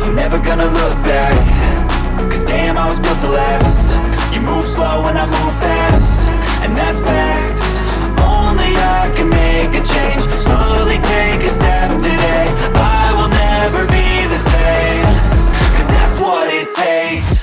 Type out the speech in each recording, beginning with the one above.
I'm never gonna look back, cause damn, I was built to last. You move slow and I move fast, and that's facts. Only I can make a change. Slowly take a step today. I will never be the same, cause that's what it takes.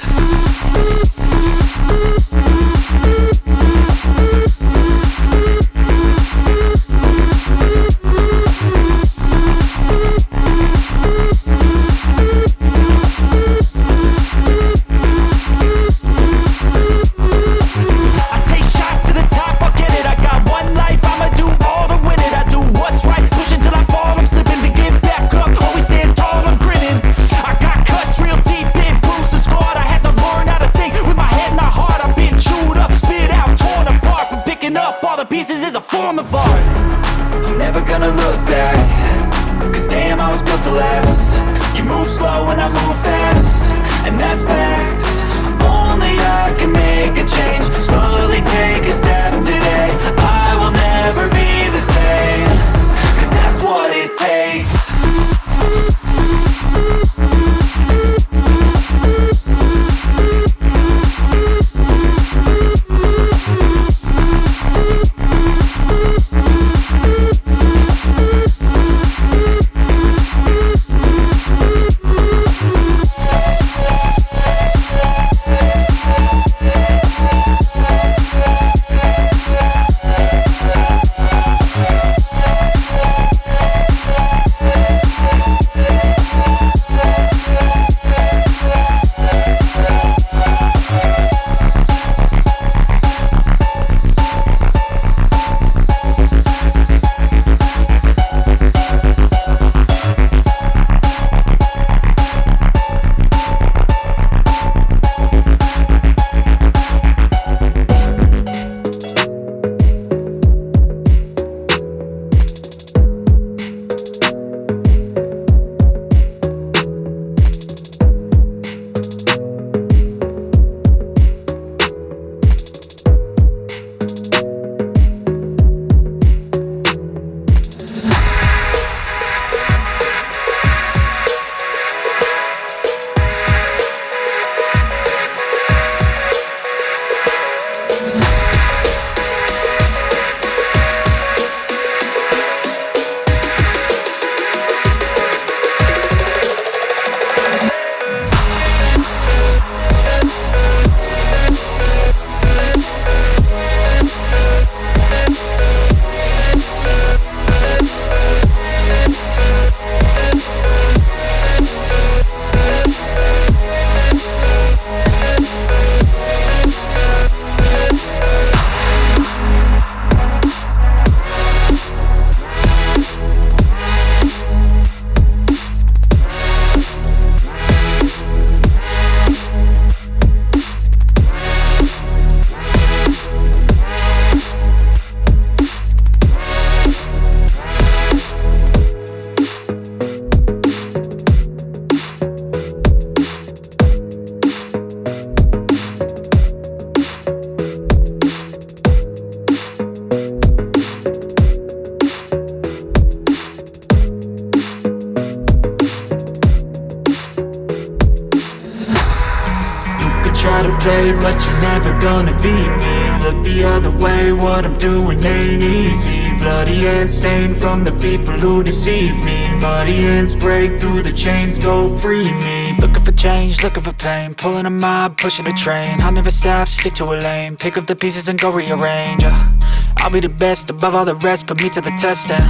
I'm never gonna look back, cause damn, I was built to last. You move slow and I move fast, and that's facts. Only I can make a change. Slowly take a step today. I will never be the same, cause that's what it takes. play, but you're never gonna beat me. Look the other way, what I'm doing ain't easy. Bloody hands stained from the people who deceive me. Muddy hands break through the chains, go free me. Looking for change, looking for pain, pulling a mob, pushing a train. I'll never stop, stick to a lane, pick up the pieces and go rearrange. I'll be the best above all the rest, put me to the test and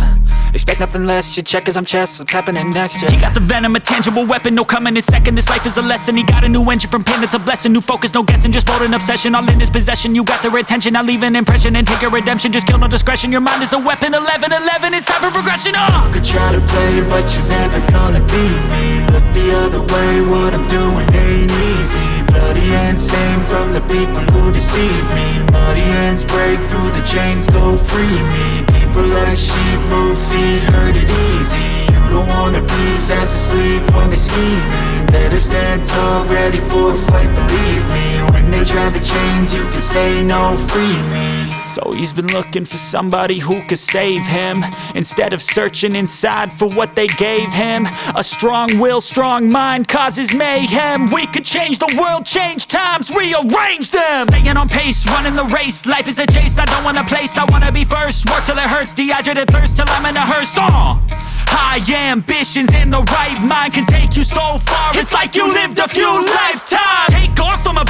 expect nothing less. Your check is I'm chess, what's happening next? Yeah. He got the venom, a tangible weapon, no coming in second. This life is a lesson. He got a new engine from pain, it's a blessing. New focus, no guessing, just bold and obsession. All in his possession, you got their attention. I'll leave an impression and take your redemption. Just kill, no discretion. Your mind is a weapon. 11-11, it's time for progression. You could try to play, but you're never gonna beat me. Look the other way, what I'm doing ain't easy. Bloody hands stained from the people who deceive me. Muddy hands break through the chains, go free me. People like sheep move feet, hurt it easy. You don't wanna be fast asleep when they're scheming. Better stand tall, ready for a fight, believe me. When they drive the chains, you can say no, free me. So he's been looking for somebody who could save him, instead of searching inside for what they gave him. A strong will, strong mind causes mayhem. We could change the world, change times, rearrange them. Staying on pace, running the race. Life is a chase, I don't want a place, I wanna be first. Work till it hurts, dehydrated thirst till I'm in a hearse. High ambitions and the right mind can take you so far. It's like you lived a few lifetimes. Take off from a